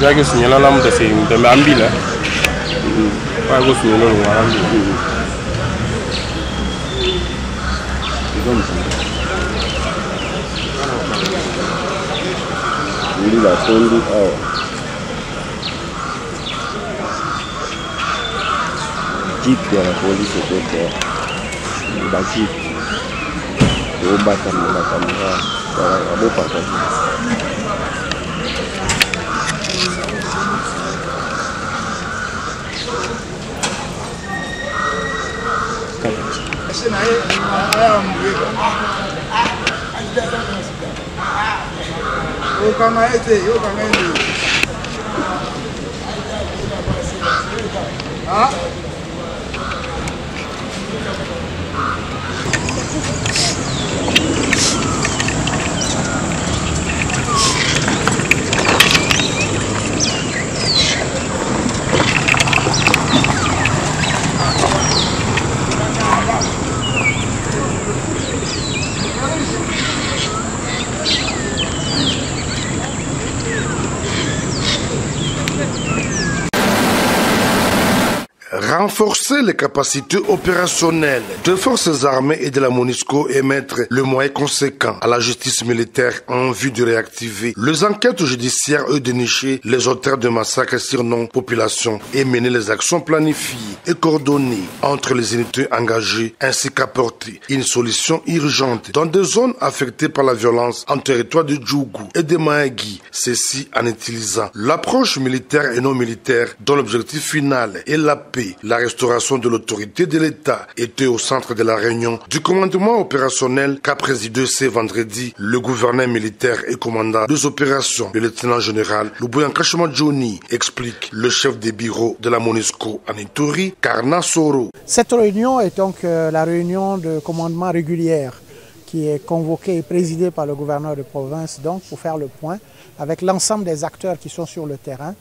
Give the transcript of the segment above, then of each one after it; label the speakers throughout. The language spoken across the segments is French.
Speaker 1: Jaga sinyala la muda se muda ambila. Pago sinyala lo warambi.
Speaker 2: Ili la tondi awa. Jipi ya la polisi kote. Bajipi. Obata mga. Abopa kaji.
Speaker 3: Renforcer les capacités opérationnelles des forces armées et de la MONUSCO et mettre le moyen conséquent à la justice militaire en vue de réactiver les enquêtes judiciaires et dénicher les auteurs de massacres sur non-population et mener les actions planifiées et coordonnées entre les unités engagées ainsi qu'apporter une solution urgente dans des zones affectées par la violence en territoire de Djougou et de Mahagui, ceci en utilisant l'approche militaire et non militaire dont l'objectif final est la paix. La restauration de l'autorité de l'État était au centre de la réunion du commandement opérationnel qu'a présidé ce vendredi le gouverneur militaire et commandant des opérations, le lieutenant-général Luboyanka Johnny, explique le chef des bureaux de la MONUSCO en Ituri, Karna Soro.
Speaker 4: Cette réunion est donc la réunion de commandement régulière qui est convoquée et présidée par le gouverneur de province donc pour faire le point avec l'ensemble des acteurs qui sont sur le terrain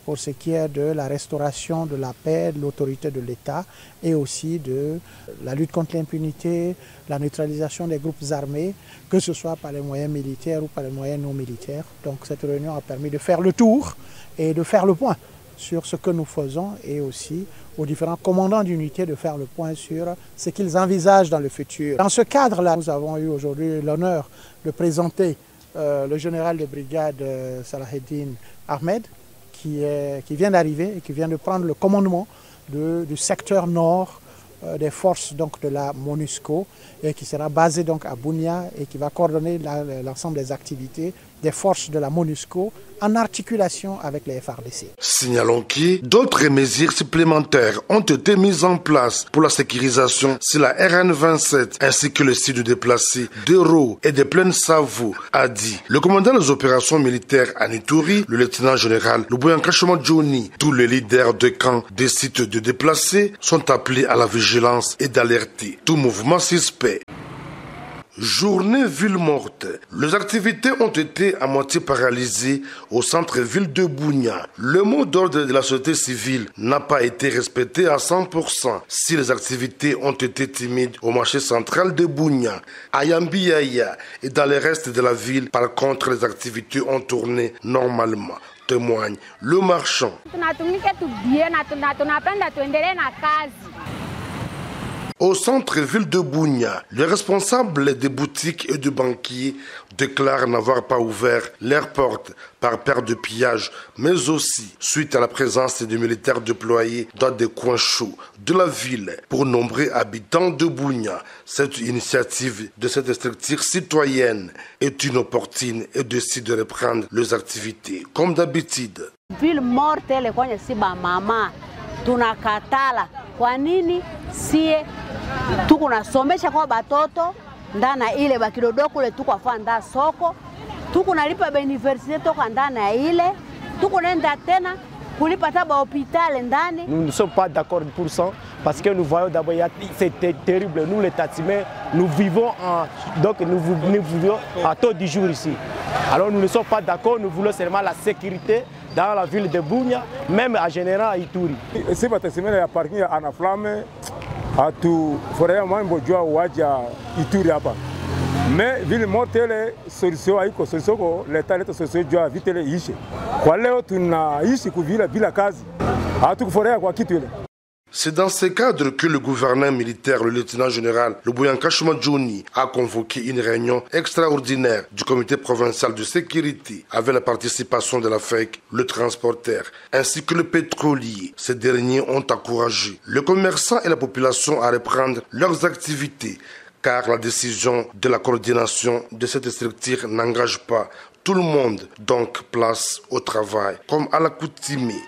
Speaker 4: pour ce qui est de la restauration de la paix, de l'autorité de l'État et aussi de la lutte contre l'impunité, la neutralisation des groupes armés, que ce soit par les moyens militaires ou par les moyens non militaires. Donc cette réunion a permis de faire le tour et de faire le point sur ce que nous faisons et aussi aux différents commandants d'unité de faire le point sur ce qu'ils envisagent dans le futur. Dans ce cadre-là, nous avons eu aujourd'hui l'honneur de présenter le général de brigade Salaheddin Ahmed qui vient d'arriver et qui vient de prendre le commandement du secteur nord des forces donc, de la MONUSCO et qui sera basé donc à Bunia et qui va coordonner l'ensemble des activités des forces de la MONUSCO en articulation avec les FARDC.
Speaker 3: Signalons que d'autres mesures supplémentaires ont été mises en place pour la sécurisation sur la RN27 ainsi que le site de déplacés d'Euro et de Plaine Savo, a dit le commandant des opérations militaires à Ituri, le lieutenant général Luboyanka Johnny. Tous les leaders de camps des sites de déplacés sont appelés à la vigilance et d'alerter tout mouvement suspect. Journée ville morte. Les activités ont été à moitié paralysées au centre-ville de Bunia. Le mot d'ordre de la société civile n'a pas été respecté à 100%. Si les activités ont été timides au marché central de Bunia, à Yambiaya et dans le reste de la ville, par contre, les activités ont tourné normalement. Témoigne le marchand. Au centre-ville de Bunia, les responsables des boutiques et de banquiers déclarent n'avoir pas ouvert leurs portes par peur de pillage, mais aussi suite à la présence des militaires déployés dans des coins chauds de la ville. Pour nombreux habitants de Bunia, cette initiative de cette structure citoyenne est inopportune et décide de reprendre les activités comme d'habitude.
Speaker 5: Ville morte ile kwenye siba mama tunakatala. Kwa nini sie tuko nasomesha kwa batoto ndana ile bakidodo kule tuko afanda soko tuko nalipa ba universite toka ndana ile tuko nenda tena kulipa taba hôpital ndani.
Speaker 6: Nous ne sommes pas d'accord pour ça parce que nous voyons d'abord c'était terrible, nous les Tatimais nous vivons à taux du jour ici. Alors nous ne sommes pas d'accord, nous voulons seulement la sécurité dans la ville de Bunia, même en général à Ituri.
Speaker 7: Si batasimene ya parking ana flamme atu furahia mambo jua waja Ituri hapa. Mais ville morte ile solution haiko solution ko leta leta solution jua vite ile ishe. Kwa leo tunaishi kuvila bila kazi. Hatukufurahia kwa kitu ile.
Speaker 3: C'est dans ce cadre que le gouverneur militaire, le lieutenant général Luboyanka Johnny, a convoqué une réunion extraordinaire du comité provincial de sécurité avec la participation de la FEC, le transporteur, ainsi que le pétrolier. Ces derniers ont encouragé les commerçants et la population à reprendre leurs activités, car la décision de la coordination de cette structure n'engage pas tout le monde, donc place au travail, comme à l'accoutumée.